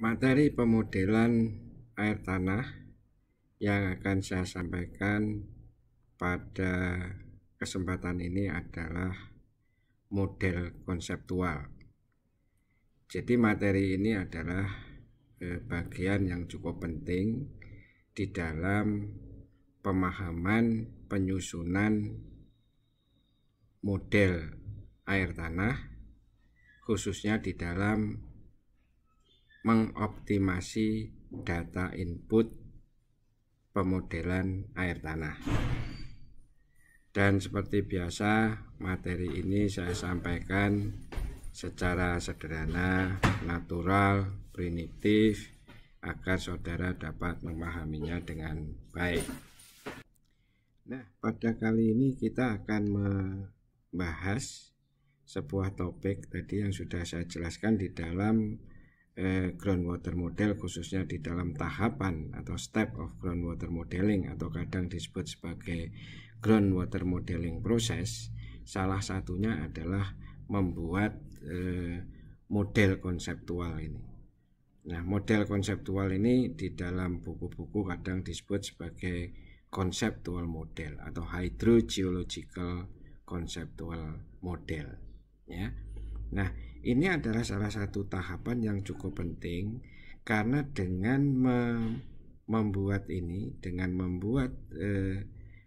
Materi pemodelan air tanah yang akan saya sampaikan pada kesempatan ini adalah model konseptual. Jadi materi ini adalah bagian yang cukup penting di dalam pemahaman penyusunan model air tanah, khususnya di dalam mengoptimasi data input pemodelan air tanah. Dan seperti biasa, materi ini saya sampaikan secara sederhana, natural, primitif, agar saudara dapat memahaminya dengan baik. Nah, pada kali ini kita akan membahas sebuah topik tadi yang sudah saya jelaskan di dalam groundwater model, khususnya di dalam tahapan atau step of groundwater modeling, atau kadang disebut sebagai groundwater modeling proses. Salah satunya adalah membuat model konseptual ini. Nah, model konseptual ini di dalam buku-buku kadang disebut sebagai conceptual model atau hydrogeological conceptual model, ya. Nah, ini adalah salah satu tahapan yang cukup penting, karena dengan membuat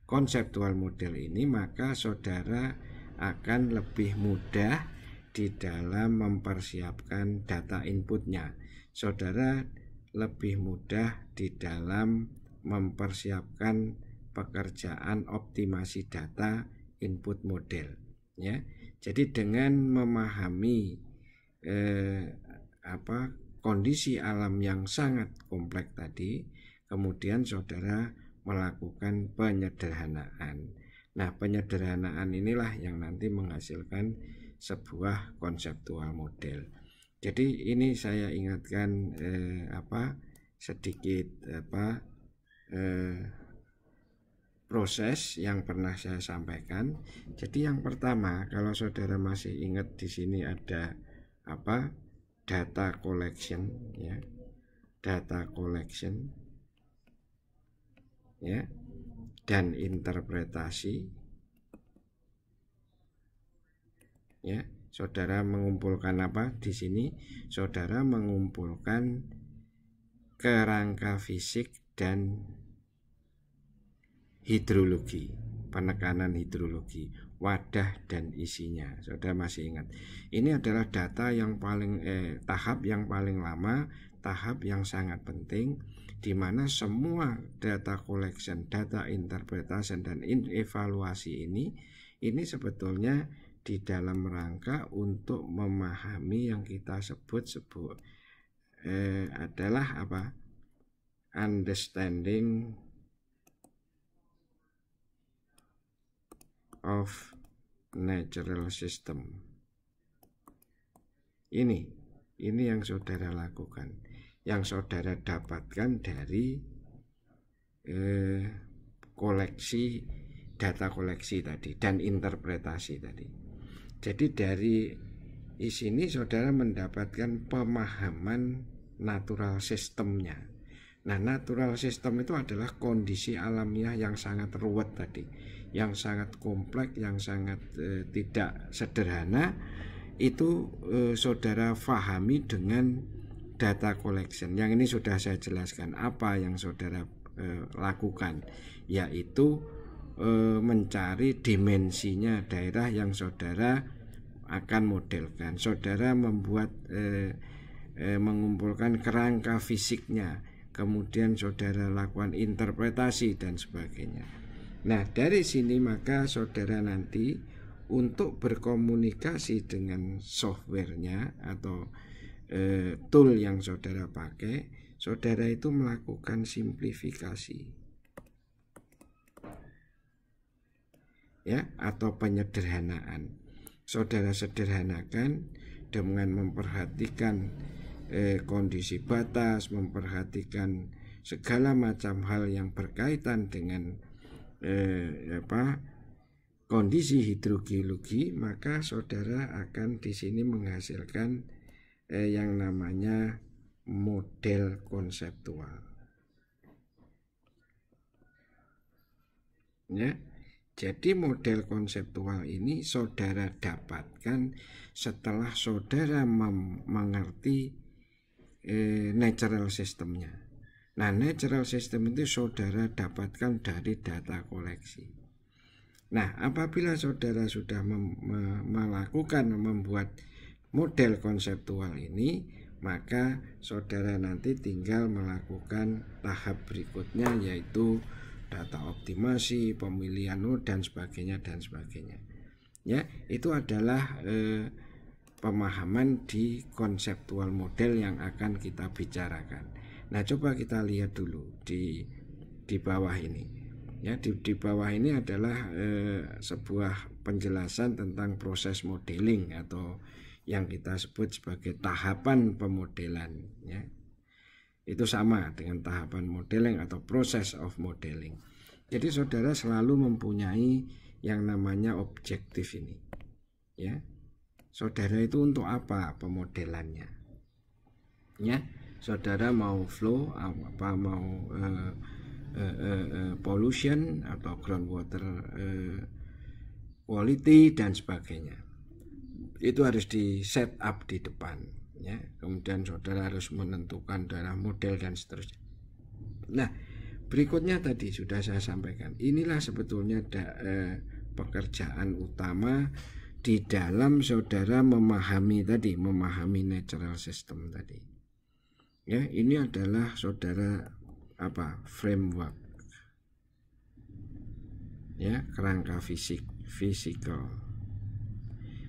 konseptual model ini, maka saudara akan lebih mudah di dalam mempersiapkan data inputnya. Saudara lebih mudah di dalam mempersiapkan pekerjaan optimasi data input model, ya. Jadi dengan memahami kondisi alam yang sangat kompleks tadi, kemudian saudara melakukan penyederhanaan. Nah, penyederhanaan inilah yang nanti menghasilkan sebuah konseptual model. Jadi ini saya ingatkan proses yang pernah saya sampaikan. Jadi yang pertama, kalau saudara masih ingat, di sini ada data collection, ya. Data collection, ya, dan interpretasi, ya. Saudara mengumpulkan apa di sini? Saudara mengumpulkan kerangka fisik dan hidrologi, penekanan hidrologi, wadah dan isinya. Saudara masih ingat? Ini adalah data yang tahap yang paling lama, tahap yang sangat penting, di mana semua data collection, data interpretation dan evaluasi ini sebetulnya di dalam rangka untuk memahami yang kita sebut adalah understanding of natural system. Ini yang saudara lakukan, yang saudara dapatkan dari data koleksi tadi dan interpretasi tadi. Jadi dari sini saudara mendapatkan pemahaman natural systemnya. Nah, natural system itu adalah kondisi alamiah yang sangat ruwet tadi, yang sangat kompleks, yang sangat tidak sederhana. Itu saudara fahami dengan data collection. Yang ini sudah saya jelaskan apa yang saudara lakukan, yaitu mencari dimensinya daerah yang saudara akan modelkan. Saudara membuat mengumpulkan kerangka fisiknya, kemudian saudara lakukan interpretasi dan sebagainya. Nah, dari sini maka saudara nanti untuk berkomunikasi dengan softwarenya atau tool yang saudara pakai, saudara itu melakukan simplifikasi, ya, atau penyederhanaan. Saudara sederhanakan dengan memperhatikan kondisi batas, memperhatikan segala macam hal yang berkaitan dengan kondisi hidrogeologi, maka saudara akan di sini menghasilkan yang namanya model konseptual. Ya. Jadi model konseptual ini saudara dapatkan setelah saudara mengerti natural systemnya. Nah, natural system itu saudara dapatkan dari data koleksi. Nah, apabila saudara sudah membuat model konseptual ini, maka saudara nanti tinggal melakukan tahap berikutnya, yaitu data optimasi, pemilihan node, dan sebagainya. Ya, itu adalah pemahaman di konseptual model yang akan kita bicarakan. Nah, coba kita lihat dulu di bawah ini. Ya, di bawah ini adalah sebuah penjelasan tentang proses modeling atau yang kita sebut sebagai tahapan pemodelan. Ya. Itu sama dengan tahapan modeling atau process of modeling. Jadi saudara selalu mempunyai yang namanya objektif ini. Ya. Saudara itu untuk apa pemodelannya? Ya, saudara mau flow, mau pollution atau groundwater quality dan sebagainya. Itu harus di set up di depan. Ya, kemudian saudara harus menentukan dalam model dan seterusnya. Nah, berikutnya tadi sudah saya sampaikan. Inilah sebetulnya pekerjaan utama di dalam saudara memahami natural system tadi. Ya, ini adalah saudara framework. Ya, kerangka fisikal.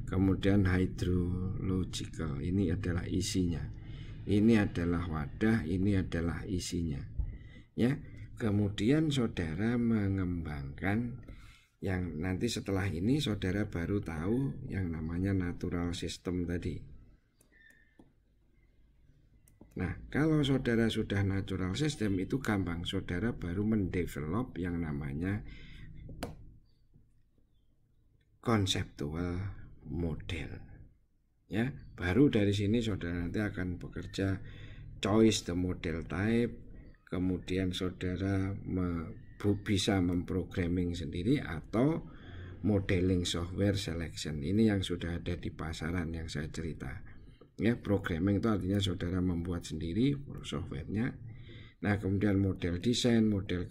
Kemudian hydrological, ini adalah isinya. Ini adalah wadah, ini adalah isinya. Ya, kemudian saudara mengembangkan yang nanti setelah ini saudara baru tahu yang namanya natural system tadi. Nah, kalau saudara sudah natural system itu gampang, saudara baru mendevelop yang namanya konseptual model. Ya, baru dari sini saudara nanti akan bekerja choice the model type, kemudian saudara bisa memprogramming sendiri atau modeling software selection. Ini yang sudah ada di pasaran yang saya cerita. Ya, programming itu artinya saudara membuat sendiri softwarenya. Nah, kemudian model design, model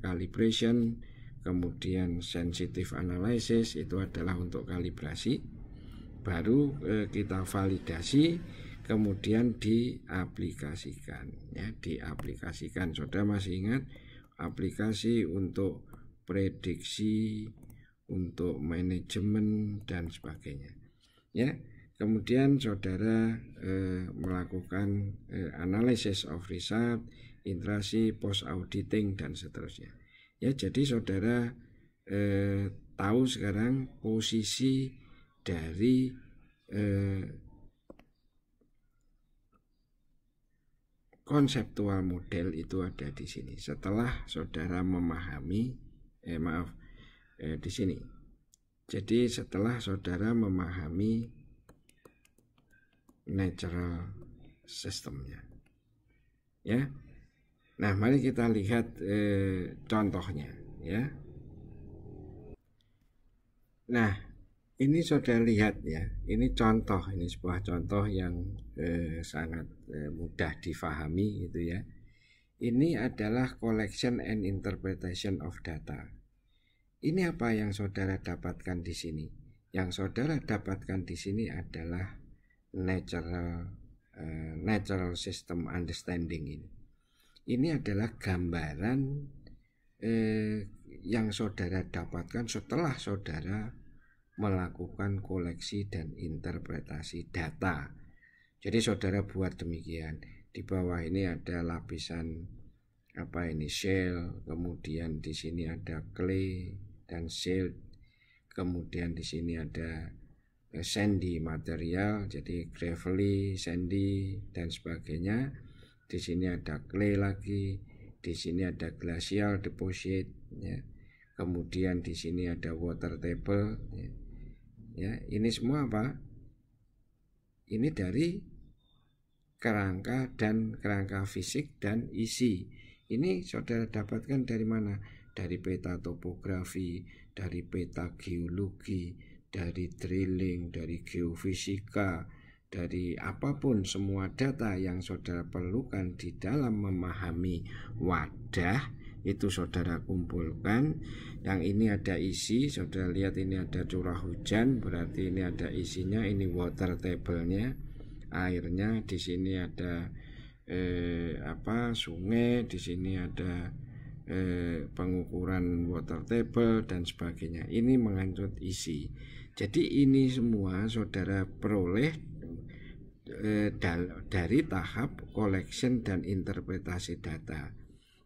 calibration, kemudian sensitive analysis itu adalah untuk kalibrasi. Baru kita validasi, kemudian diaplikasikan. Ya, diaplikasikan. Saudara masih ingat aplikasi untuk prediksi, untuk manajemen dan sebagainya. Ya, kemudian saudara melakukan analysis of result, iterasi, post auditing dan seterusnya. Ya, jadi saudara tahu sekarang posisi dari konseptual model itu ada di sini. Setelah saudara memahami, di sini. Jadi setelah saudara memahami natural systemnya, ya. Nah, mari kita lihat contohnya, ya. Nah, ini saudara lihat ya, ini contoh, ini sebuah contoh yang sangat mudah difahami gitu ya. Ini adalah collection and interpretation of data. Ini apa yang saudara dapatkan di sini? Yang saudara dapatkan di sini adalah natural system understanding ini. Ini adalah gambaran yang saudara dapatkan setelah saudara melakukan koleksi dan interpretasi data. Jadi saudara buat demikian. Di bawah ini ada lapisan shell, kemudian di sini ada clay dan silt, kemudian di sini ada sandy material, jadi gravelly, sandy dan sebagainya. Di sini ada clay lagi, di sini ada glacial deposit, ya. Kemudian di sini ada water table, ya. Ya, ini semua apa? Ini dari kerangka dan kerangka fisik dan isi. Ini saudara dapatkan dari mana? Dari peta topografi, dari peta geologi, dari drilling, dari geofisika, dari apapun semua data yang saudara perlukan di dalam memahami wadah itu saudara kumpulkan. Yang ini ada isi, saudara lihat ini ada curah hujan, berarti ini ada isinya, ini water table-nya, airnya, di sini ada sungai, di sini ada pengukuran water table dan sebagainya. Ini mengancur isi. Jadi ini semua saudara peroleh dari tahap collection dan interpretasi data.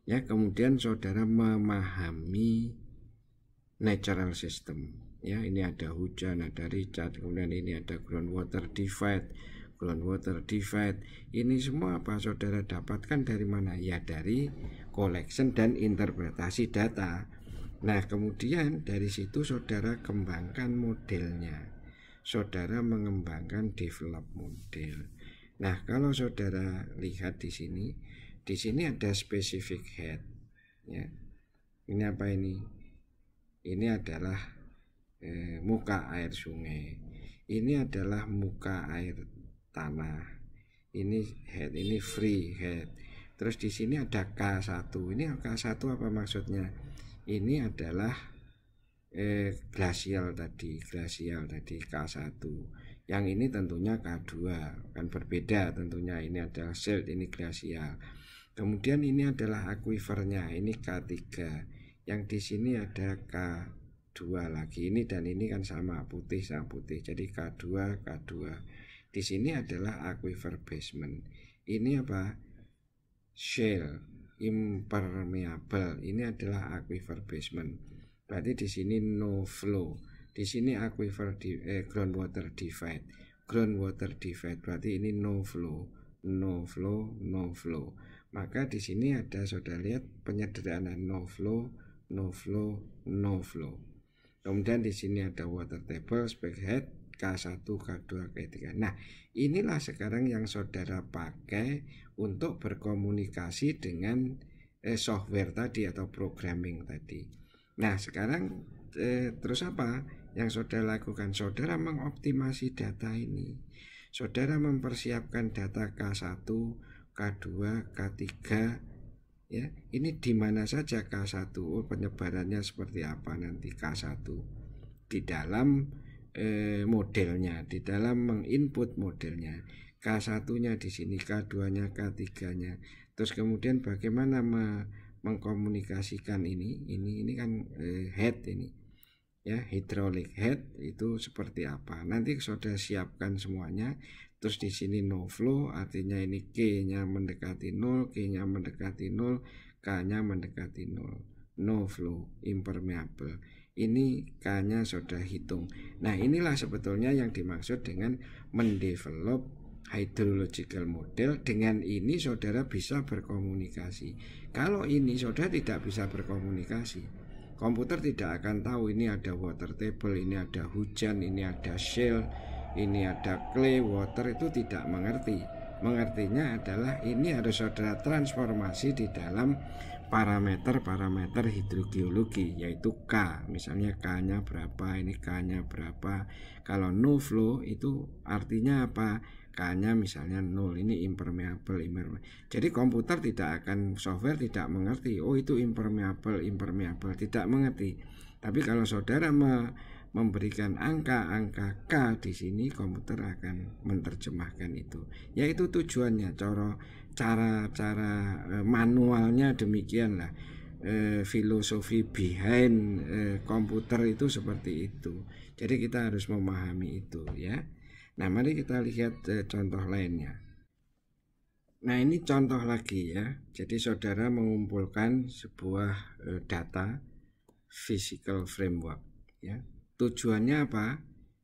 Ya, kemudian saudara memahami natural system. Ya, ini ada hujan, ada recharge, kemudian ini ada groundwater divide. Ini semua apa saudara dapatkan dari mana? Ya, dari collection dan interpretasi data. Nah, kemudian dari situ saudara kembangkan modelnya. Saudara mengembangkan develop model. Nah, kalau saudara lihat di sini ada specific head. Ya, ini apa ini? Ini adalah muka air sungai. Ini adalah muka air tanah. Ini head, ini free head. Terus di sini ada K1. Ini K1 apa maksudnya? Ini adalah glasial tadi K1. Yang ini tentunya K2, kan berbeda tentunya. Ini adalah silt, ini glasial. Kemudian ini adalah aquifernya, ini K3. Yang di sini ada K2 lagi. Ini dan ini kan sama, putih sama putih. Jadi K2. Di sini adalah aquifer basement. Ini apa? Shale, impermeable. Ini adalah aquifer basement. Berarti di sini no flow. Di sini aquifer groundwater divide. Berarti ini no flow. Maka di sini ada saudara lihat penyederhanaan no flow. Kemudian di sini ada water table, spec head, K1, K2, K3. Nah, inilah sekarang yang saudara pakai untuk berkomunikasi dengan software tadi atau programming tadi. Nah, sekarang terus apa yang saudara lakukan? Saudara mengoptimasi data ini. Saudara mempersiapkan data K1, K2, K3. Ya, ini di mana saja K1? Penyebarannya seperti apa nanti K1? Di dalam modelnya, di dalam menginput modelnya. K1-nya di sini, K2-nya, K3-nya. Terus kemudian bagaimana mengkomunikasikan ini kan head ini. Ya, hydraulic head itu seperti apa? Nanti saudara siapkan semuanya. Terus di sini no flow, artinya ini K-nya mendekati 0, K-nya mendekati 0, K-nya mendekati 0. No flow, impermeable. Ini K-nya saudara hitung. Nah, inilah sebetulnya yang dimaksud dengan mendevelop hydrological model. Dengan ini saudara bisa berkomunikasi. Kalau ini saudara tidak bisa berkomunikasi, komputer tidak akan tahu ini ada water table, ini ada hujan, ini ada shale, ini ada clay water, itu tidak mengerti. Mengertinya adalah ini harus saudara transformasi di dalam parameter hidrogeologi, yaitu K. Misalnya K-nya berapa, ini K-nya berapa. Kalau no flow itu artinya apa? K-nya misalnya 0, ini impermeable. Jadi komputer tidak akan, software tidak mengerti, oh itu impermeable, tidak mengerti. Tapi kalau saudara memberikan angka-angka K di sini, komputer akan menerjemahkan itu. Yaitu tujuannya, cara manualnya demikianlah. Filosofi behind komputer itu seperti itu. Jadi kita harus memahami itu, ya. Nah, mari kita lihat contoh lainnya. Nah, ini contoh lagi ya. Jadi saudara mengumpulkan sebuah data physical framework, ya. Tujuannya apa?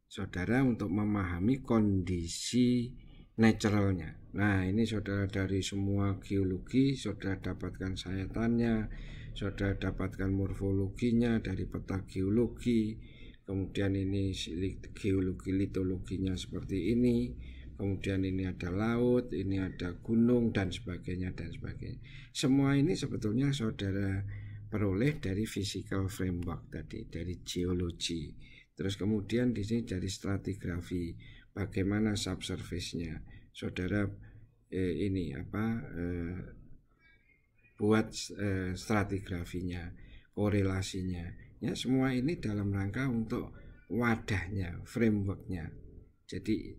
Saudara untuk memahami kondisi naturalnya. Nah, ini saudara dari semua geologi, saudara dapatkan sayatannya, saudara dapatkan morfologinya dari peta geologi. Kemudian ini geologi litologinya seperti ini. kemudian ini ada laut, ini ada gunung dan sebagainya dan sebagainya. Semua ini sebetulnya saudara peroleh dari physical framework tadi, dari geologi. Terus kemudian di sini dari stratigrafi, bagaimana subsurface-nya. Saudara buat stratigrafinya, korelasinya. Ya, semua ini dalam rangka untuk wadahnya, frameworknya. Jadi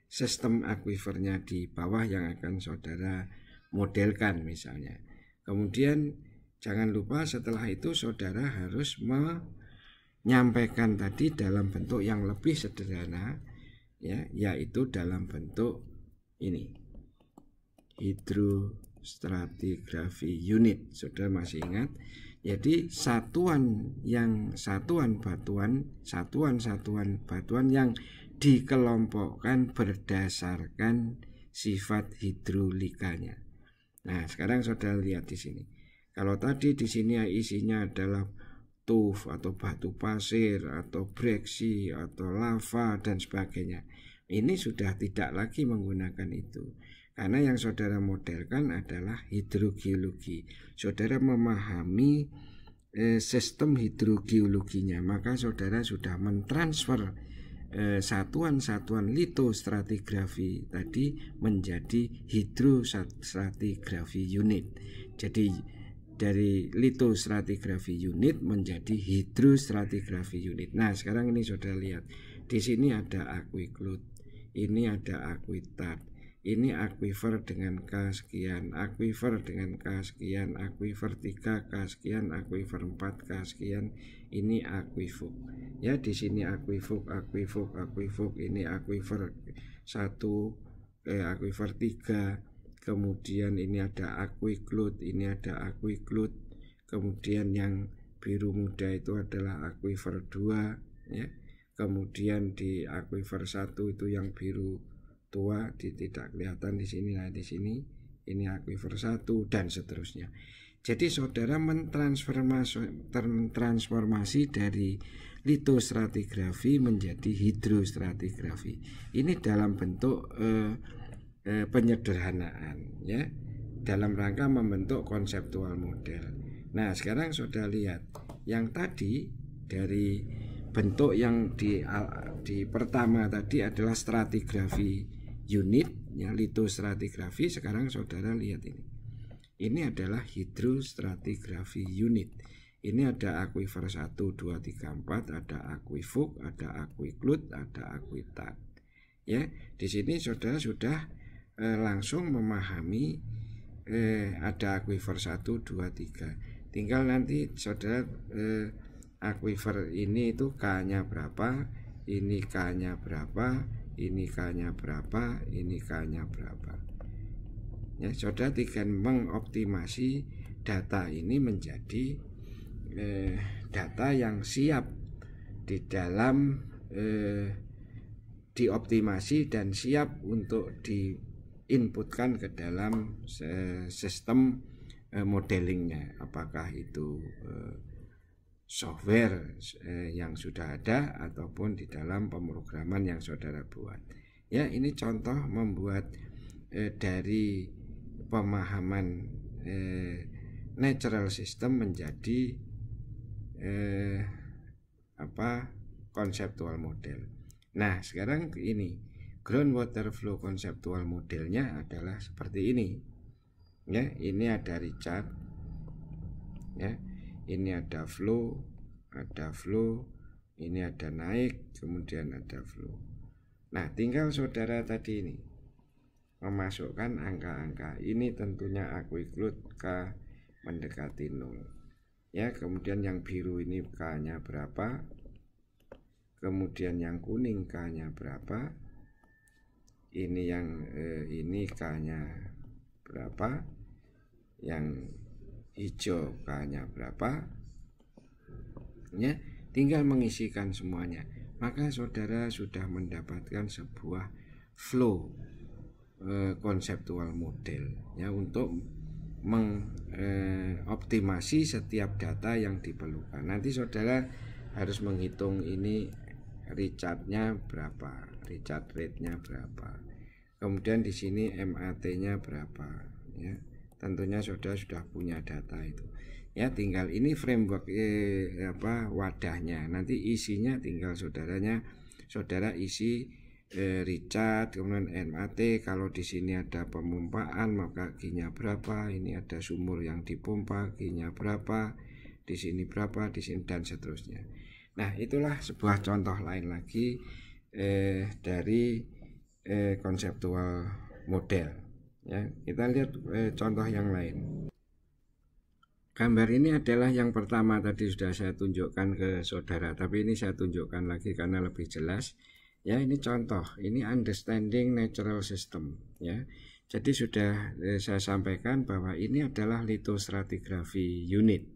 sistem akuifernya di bawah yang akan saudara modelkan misalnya. Kemudian jangan lupa setelah itu saudara harus menyampaikan tadi dalam bentuk yang lebih sederhana, ya, yaitu dalam bentuk ini, hidrostratigrafi unit. Saudara masih ingat? Jadi satuan batuan yang dikelompokkan berdasarkan sifat hidrolikanya. Nah, sekarang saudara lihat di sini. Kalau tadi di sini isinya adalah tuff atau batu pasir atau breksi atau lava dan sebagainya. Ini sudah tidak lagi menggunakan itu. Karena yang saudara modelkan adalah hidrogeologi. Saudara memahami sistem hidrogeologinya, maka saudara sudah mentransfer satuan-satuan litostratigrafi tadi menjadi hidrostratigrafi unit. Jadi dari litostratigrafi unit menjadi hidrostratigrafi unit. Nah, sekarang ini saudara lihat. Di sini ada aquiclut, ini ada aquitard, ini aquifer dengan K sekian, aquifer dengan K sekian, aquifer 3 K sekian, aquifer 4 K sekian, ini aquifug. Ya, di sini aquifug, ini aquifer 1, aquifer 3, kemudian ini ada aquiclut, ini ada aquiclut, kemudian yang biru muda itu adalah aquifer 2, ya. Kemudian di aquifer 1 itu yang biru tua, tidak kelihatan di sini. Nah, di sini ini aquifer 1 dan seterusnya. Jadi saudara mentransformasi dari litostratigrafi menjadi hidrostratigrafi. Ini dalam bentuk penyederhanaan, ya, dalam rangka membentuk konseptual model. Nah, sekarang saudara lihat yang tadi dari bentuk yang di pertama tadi adalah stratigrafi unit, ya, litostratigrafi. Sekarang saudara lihat ini adalah hidrostratigrafi unit. Ini ada aquifer 1, 2, 3, 4, ada aquifug, ada aquiclut, ada aquitard. Ya, di sini saudara sudah langsung memahami ada aquifer 1, 2, 3. Tinggal nanti saudara aquifer ini itu K-nya berapa, ini K-nya berapa, ini K-nya berapa, ini K-nya berapa. Ya, saudara tinggal mengoptimasi data ini menjadi data yang siap di dalam dioptimasi dan siap untuk diinputkan ke dalam sistem modelingnya. Apakah itu software yang sudah ada ataupun di dalam pemrograman yang saudara buat. Ya, ini contoh membuat dari pemahaman natural system menjadi konseptual model. Nah, sekarang ini groundwater flow konseptual modelnya adalah seperti ini. Ya, ini ada Richard. Ya. Ini ada flow, ini ada naik, kemudian ada flow. Nah, tinggal saudara tadi ini memasukkan angka-angka. Ini tentunya aquiclut K mendekati 0. Ya, kemudian yang biru ini K-nya berapa? Kemudian yang kuning K-nya berapa? Ini yang ini K-nya berapa? Yang hijau K-nya berapa, ya, tinggal mengisikan semuanya, maka saudara sudah mendapatkan sebuah flow konseptual model, ya, untuk mengoptimasi setiap data yang diperlukan. Nanti saudara harus menghitung ini recharge-nya berapa, recharge rate-nya berapa. Kemudian di sini MAT-nya berapa, ya. Tentunya saudara sudah punya data itu. Ya, tinggal ini framework wadahnya. Nanti isinya tinggal saudara isi recharge, kemudian MAT. Kalau di sini ada pemumpaan maka G-nya berapa, ini ada sumur yang dipompa, G-nya berapa, di sini berapa, di sini dan seterusnya. Nah, itulah sebuah contoh lain lagi dari konseptual model. Ya, kita lihat contoh yang lain. Gambar ini adalah yang pertama, tadi sudah saya tunjukkan ke saudara, tapi ini saya tunjukkan lagi karena lebih jelas. Ya, ini contoh, ini understanding natural system. Ya, jadi sudah saya sampaikan bahwa ini adalah lithostratigraphy unit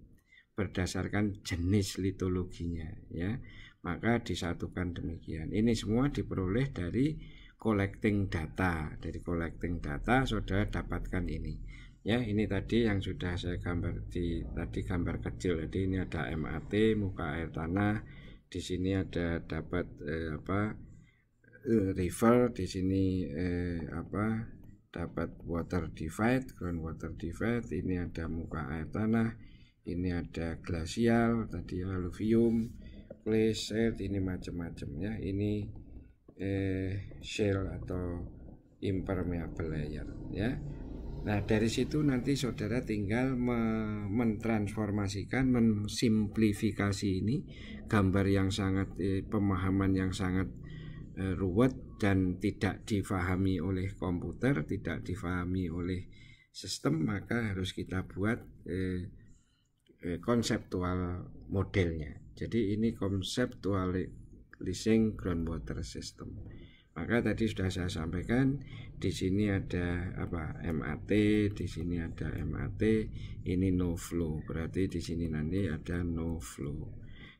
berdasarkan jenis litologinya, ya. Maka disatukan demikian. Ini semua diperoleh dari collecting data. Dari collecting data saudara dapatkan ini. Ya, ini tadi yang sudah saya gambar tadi gambar kecil. Jadi ini ada MAT, muka air tanah. Di sini ada dapat river, di sini dapat water divide, groundwater divide. Ini ada muka air tanah. Ini ada glasial, tadi alluvium, clay, silt, ini macam-macam, ya. Ini shale atau impermeable layer, ya. Nah, dari situ nanti saudara tinggal mentransformasikan, mensimplifikasi ini gambar yang sangat pemahaman yang sangat ruwet dan tidak difahami oleh komputer, tidak difahami oleh sistem, maka harus kita buat konseptual modelnya. Jadi ini conceptualizing groundwater system. Maka tadi sudah saya sampaikan, di sini ada MAT, di sini ada MAT, ini no flow, berarti di sini nanti ada no flow.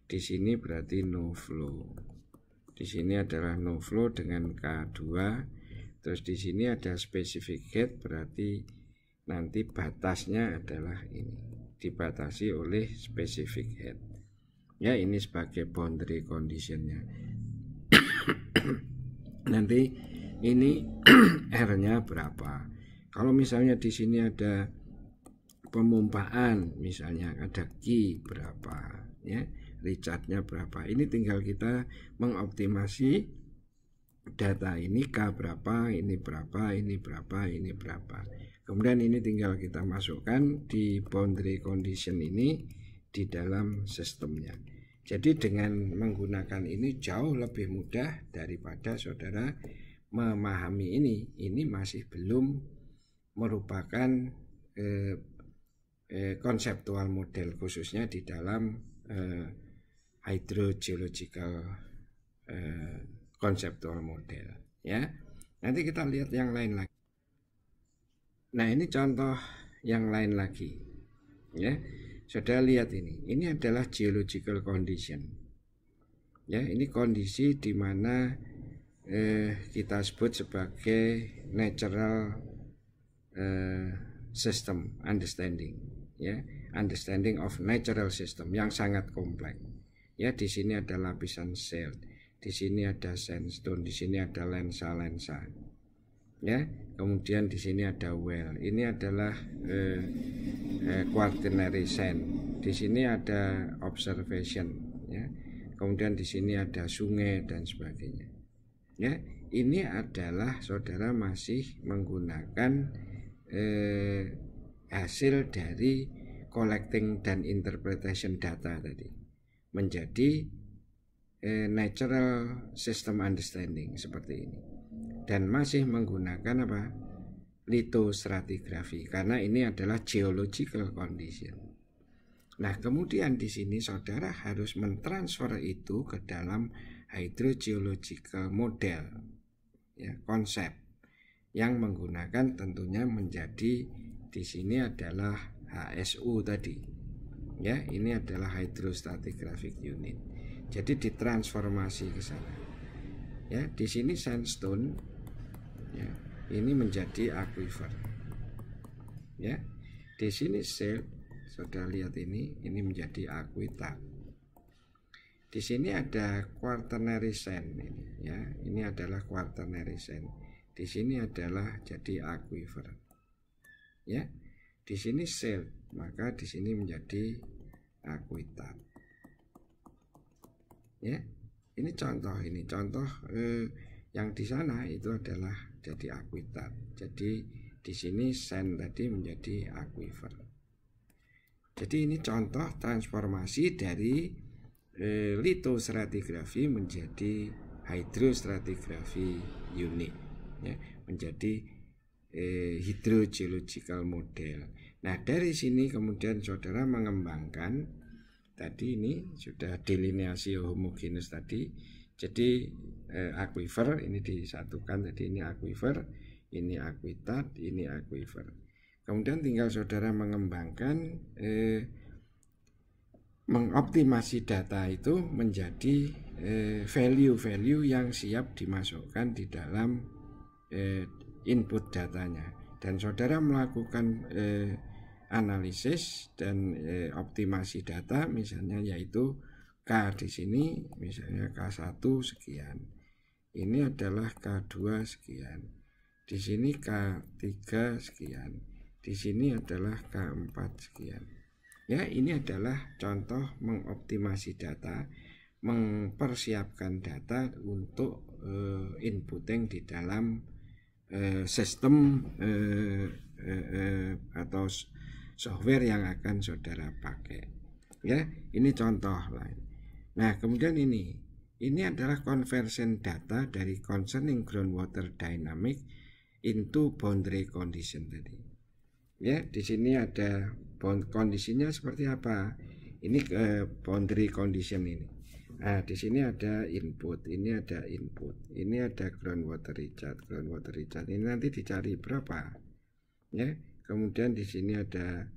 Di sini berarti no flow. Di sini adalah no flow dengan K2. Terus di sini ada specific head, berarti nanti batasnya adalah ini, dibatasi oleh specific head. Ya, ini sebagai boundary conditionnya. Nanti ini R-nya berapa. Kalau misalnya di sini ada pemumpaan, misalnya ada Q berapa, ya, recharge-nya berapa. Ini tinggal kita mengoptimasi data ini, K berapa, ini berapa, ini berapa, ini berapa. Kemudian ini tinggal kita masukkan di boundary condition ini di dalam sistemnya. Jadi dengan menggunakan ini jauh lebih mudah daripada saudara memahami ini. Ini masih belum merupakan konseptual model, khususnya di dalam hydrogeological konseptual model, ya. Nanti kita lihat yang lain lagi. Nah, ini contoh yang lain lagi, ya. Saudara lihat ini adalah geological condition, ya. Ini kondisi di mana kita sebut sebagai natural system understanding, ya, understanding of natural system yang sangat kompleks. Ya, di sini ada lapisan silt, di sini ada sandstone, di sini ada lensa-lensa. Ya, kemudian di sini ada well. Ini adalah quaternary sand. Di sini ada observation, ya. Kemudian di sini ada sungai dan sebagainya. Ya, ini adalah saudara masih menggunakan hasil dari collecting dan interpretation data tadi menjadi natural system understanding seperti ini. Dan masih menggunakan lithostratigraphy, karena ini adalah geological condition. Nah, kemudian di sini saudara harus mentransfer itu ke dalam hydrogeological model, ya, konsep yang menggunakan tentunya menjadi di sini adalah HSU tadi. Ya, ini adalah hydrostratigraphic unit. Jadi ditransformasi ke sana. Ya, di sini sandstone, ya, ini menjadi aquifer. Ya, di sini silt, saudara lihat ini menjadi aqueduct. Di sini ada quaternary sand ini ya. Ini adalah quaternary sand. Di sini adalah jadi aquifer. Ya. Di sini silt, maka di sini menjadi aquitat. Ya. Ini contoh yang di sana itu adalah jadi aquitat. Jadi di sini sand tadi menjadi aquifer. Jadi ini contoh transformasi dari lithostratigraphy menjadi hydrostratigraphy unit ya, menjadi hydrogeological model. Nah dari sini kemudian saudara mengembangkan tadi ini sudah delineasi homogeneous tadi. Jadi aquifer ini disatukan tadi, ini aquifer, ini aquitat, ini aquifer. Kemudian tinggal saudara mengembangkan mengoptimasi data itu menjadi value-value yang siap dimasukkan di dalam input datanya, dan saudara melakukan analisis dan optimasi data misalnya, yaitu K di sini misalnya K1 sekian, ini adalah K2 sekian, di sini K3 sekian, di sini adalah K4 sekian. Ya, ini adalah contoh mengoptimasi data, mempersiapkan data untuk inputting di dalam sistem atau software yang akan saudara pakai. Ya, ini contoh lain. Nah, kemudian ini adalah conversion data dari concerning groundwater dynamic into boundary condition tadi. Ya, di sini ada kondisinya seperti apa. Ini boundary condition ini. Nah, di sini ada input, ini ada input, ini ada groundwater recharge. Ini nanti dicari berapa. Ya, kemudian di sini ada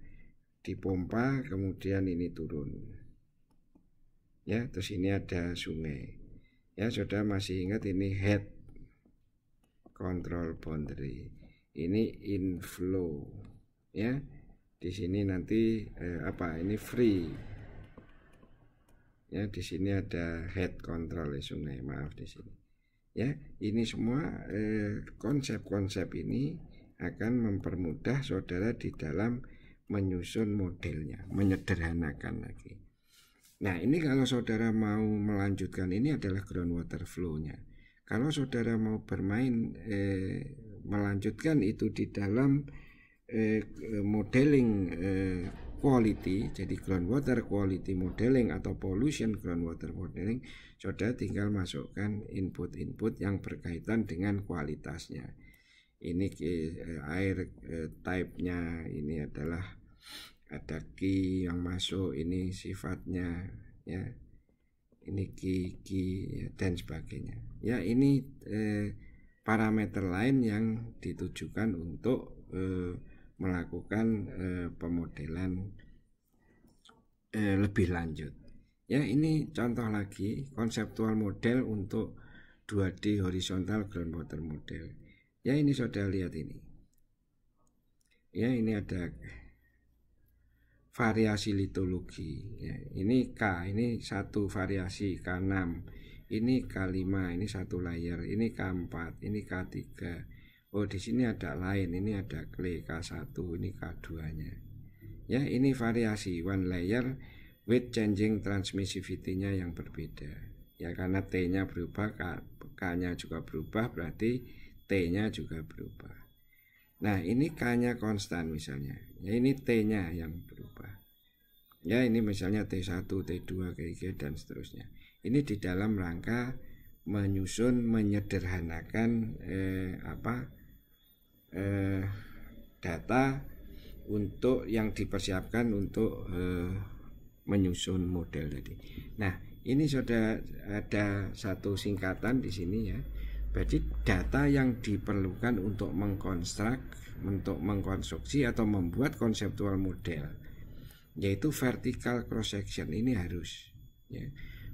dipompa, kemudian ini turun. Ya, terus ini ada sungai. Ya, saudara masih ingat ini head control boundary. Ini inflow. Ya. Di sini nanti ini free. Ya, di sini ada head control sungai, maaf di sini. Ya, ini semua konsep-konsep ini akan mempermudah saudara di dalam menyusun modelnya, menyederhanakan lagi. Nah, ini kalau saudara mau melanjutkan, ini adalah groundwater flow-nya. Kalau saudara mau bermain melanjutkan itu di dalam modeling quality, jadi groundwater quality modeling atau pollution groundwater modeling, saudara tinggal masukkan input-input yang berkaitan dengan kualitasnya. Ini air type-nya, ini adalah ada key yang masuk, ini sifatnya ya, ini key ya, dan sebagainya. Ya, ini parameter lain yang ditujukan untuk melakukan pemodelan lebih lanjut. Ya, ini contoh lagi konseptual model untuk 2D horizontal groundwater model. Ya, ini saudara lihat ini. Ya, ini ada variasi litologi. Ya, ini K, ini satu variasi K6. Ini K5, ini satu layer. Ini K4, ini K3. Oh, di sini ada lain, ini ada clay K1, ini K2-nya. Ya, ini variasi one layer with changing transmissivity-nya yang berbeda. Ya, karena T-nya berubah, K-nya juga berubah, berarti T-nya juga berubah. Nah, ini K-nya konstan misalnya. Ya, ini T-nya yang berubah. Ya, ini misalnya T1, T2, T3 dan seterusnya. Ini di dalam rangka menyusun, menyederhanakan data untuk yang dipersiapkan untuk menyusun model tadi. Nah, ini sudah ada satu singkatan di sini ya. Berarti data yang diperlukan untuk mengkonstruksi atau membuat konseptual model, yaitu vertical cross section, ini harus ya,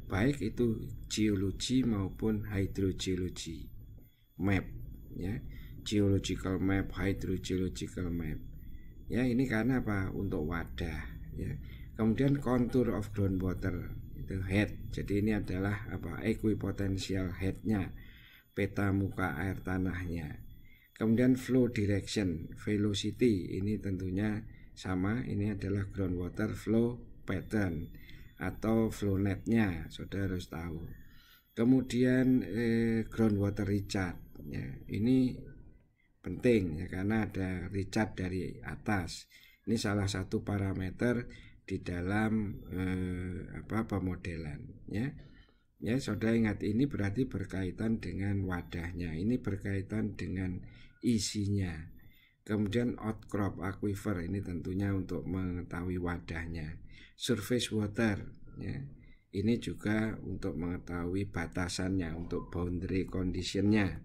baik itu geologi maupun hydrogeology map ya, geological map, hydrogeological map. Ya, ini karena apa? Untuk wadah ya. Kemudian contour of groundwater itu head. Jadi ini adalah apa, equipotential headnya, peta muka air tanahnya. Kemudian flow direction, velocity, ini tentunya sama, ini adalah groundwater flow pattern atau flow netnya, saudara harus tahu. Kemudian groundwater recharge, ya, ini penting ya, karena ada recharge dari atas. Ini salah satu parameter di dalam pemodelan, ya. Ya, saudara ingat, ini berarti berkaitan dengan wadahnya, ini berkaitan dengan isinya. Kemudian outcrop aquifer, ini tentunya untuk mengetahui wadahnya. Surface water, ya, ini juga untuk mengetahui batasannya, untuk boundary conditionnya.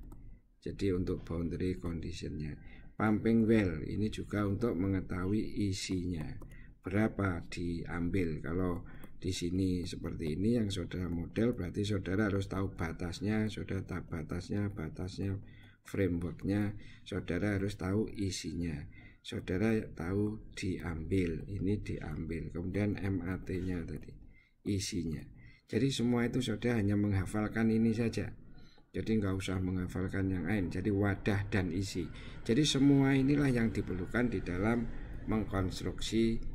Jadi untuk boundary conditionnya. Pumping well, ini juga untuk mengetahui isinya, berapa diambil. Kalau di sini seperti ini yang saudara model, berarti saudara harus tahu batasnya, saudara tahu batasnya, frameworknya, saudara harus tahu isinya, saudara tahu diambil, ini diambil, kemudian MAT-nya tadi, isinya. Jadi semua itu saudara hanya menghafalkan ini saja, jadi nggak usah menghafalkan yang lain. Jadi wadah dan isi, jadi semua inilah yang diperlukan di dalam mengkonstruksi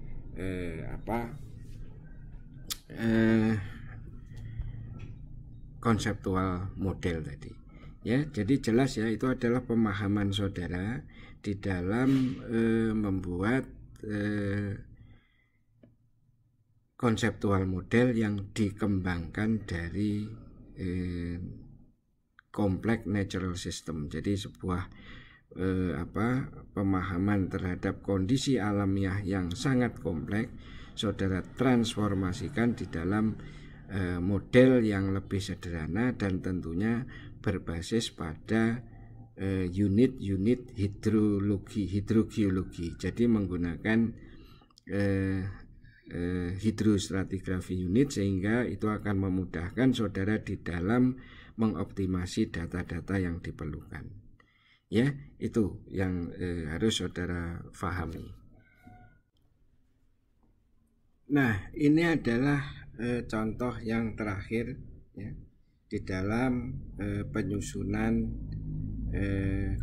konseptual model tadi, ya. Jadi jelas ya, itu adalah pemahaman saudara di dalam membuat konseptual model yang dikembangkan dari kompleks natural system. Jadi sebuah pemahaman terhadap kondisi alamiah yang sangat kompleks, saudara transformasikan di dalam model yang lebih sederhana dan tentunya berbasis pada unit-unit hidrogeologi. Jadi menggunakan hidrostratigraphy unit, sehingga itu akan memudahkan saudara di dalam mengoptimasi data-data yang diperlukan. Ya, itu yang harus saudara pahami. Nah, ini adalah contoh yang terakhir, ya, di dalam penyusunan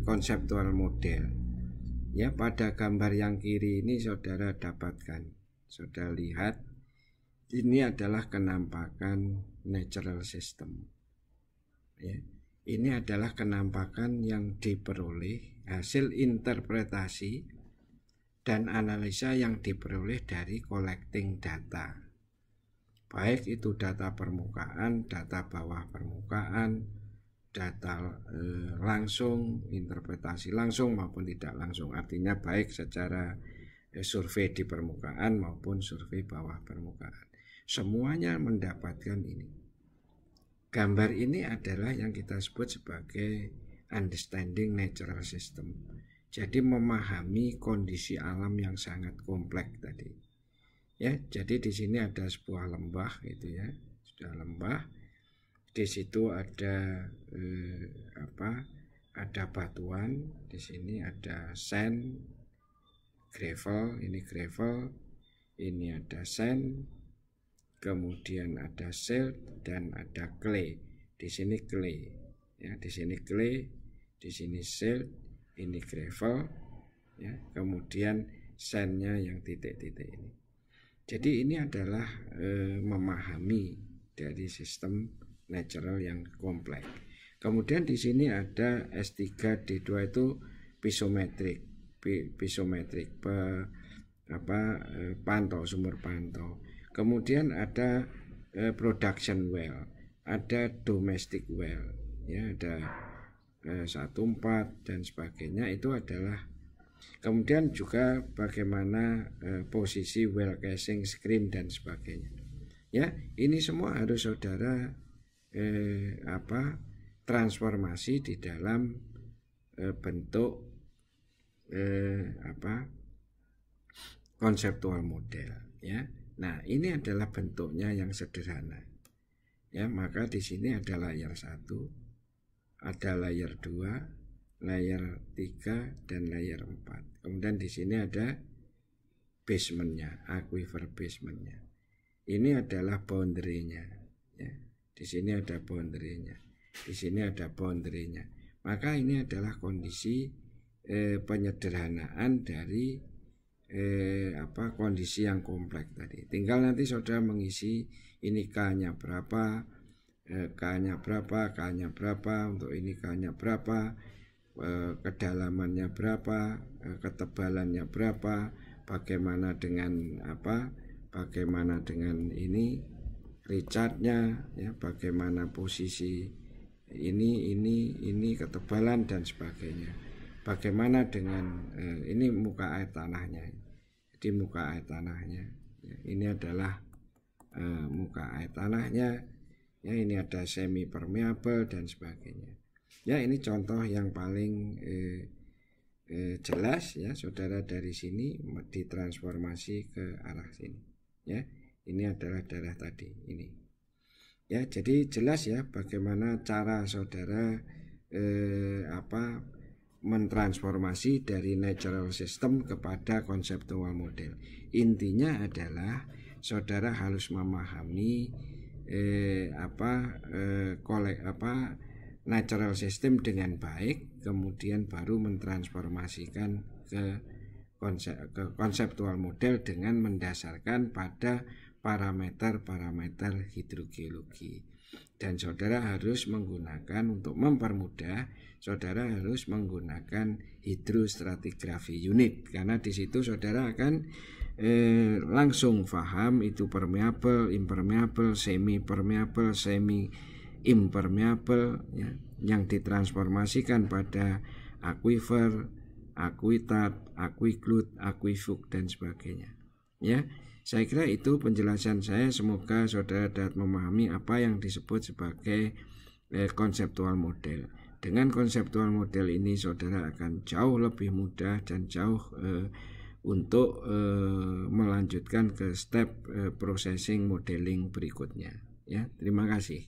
konseptual model. Ya, pada gambar yang kiri ini saudara dapatkan, saudara lihat, ini adalah kenampakan natural system. Ya, ini adalah kenampakan yang diperoleh hasil interpretasi dan analisa yang diperoleh dari collecting data, baik itu data permukaan, data bawah permukaan, data langsung, interpretasi langsung maupun tidak langsung. Artinya baik secara survei di permukaan maupun survei bawah permukaan, semuanya mendapatkan ini. Gambar ini adalah yang kita sebut sebagai understanding natural system. Jadi memahami kondisi alam yang sangat kompleks tadi. Ya, jadi di sini ada sebuah lembah gitu ya, sudah lembah. Di situ ada ada batuan, di sini ada sand, gravel, ini gravel, ini ada sand, kemudian ada silt dan ada clay. Di sini clay, ya, di sini clay, di sini silt, ini gravel, ya, kemudian sandnya yang titik-titik ini. Jadi ini adalah memahami dari sistem natural yang kompleks. Kemudian di sini ada S3 D2 itu pisometrik, pantau, sumur pantau. Kemudian ada production well, ada domestic well, ya, ada 1/4 dan sebagainya. Itu adalah, kemudian juga bagaimana posisi well casing, screen dan sebagainya. Ya, ini semua harus saudara transformasi di dalam bentuk konseptual model, ya. Nah, ini adalah bentuknya yang sederhana. Ya, maka di sini ada layer 1, ada layer 2, layer 3 dan layer 4. Kemudian di sini ada basementnya, aquifer basementnya. ini adalah boundary-nya. Ya. Di sini ada boundary-nya. Di sini ada boundary-nya. Maka ini adalah kondisi penyederhanaan dari kondisi yang kompleks tadi. Tinggal nanti saudara mengisi ini K-nya berapa, K-nya berapa, K-nya berapa, untuk ini K-nya berapa, kedalamannya berapa, ketebalannya berapa, bagaimana dengan bagaimana dengan ini Richardnya, ya, bagaimana posisi ini ketebalan dan sebagainya. Bagaimana dengan ini muka air tanahnya. Jadi muka air tanahnya, ya, ini adalah muka air tanahnya. Ya, ini ada semi permeable dan sebagainya. Ya, ini contoh yang paling jelas ya, saudara, dari sini ditransformasi ke arah sini. Ya, ini adalah daerah tadi ini. Ya, jadi jelas ya bagaimana cara saudara mentransformasi dari natural system kepada conceptual model. Intinya adalah saudara harus memahami natural system dengan baik, kemudian baru mentransformasikan ke konseptual model dengan mendasarkan pada parameter-parameter hidrogeologi. Dan saudara harus menggunakan, untuk mempermudah, saudara harus menggunakan hidrostratigrafi unit, karena di situ saudara akan langsung paham itu permeable, impermeable, semi permeable, semi impermeable, ya, yang ditransformasikan pada aquifer, aquitard, aquiclut, aquifug dan sebagainya. Ya, saya kira itu penjelasan saya. Semoga saudara dapat memahami apa yang disebut sebagai konseptual model. Dengan konseptual model ini saudara akan jauh lebih mudah dan jauh untuk melanjutkan ke step processing modeling berikutnya. Ya, terima kasih.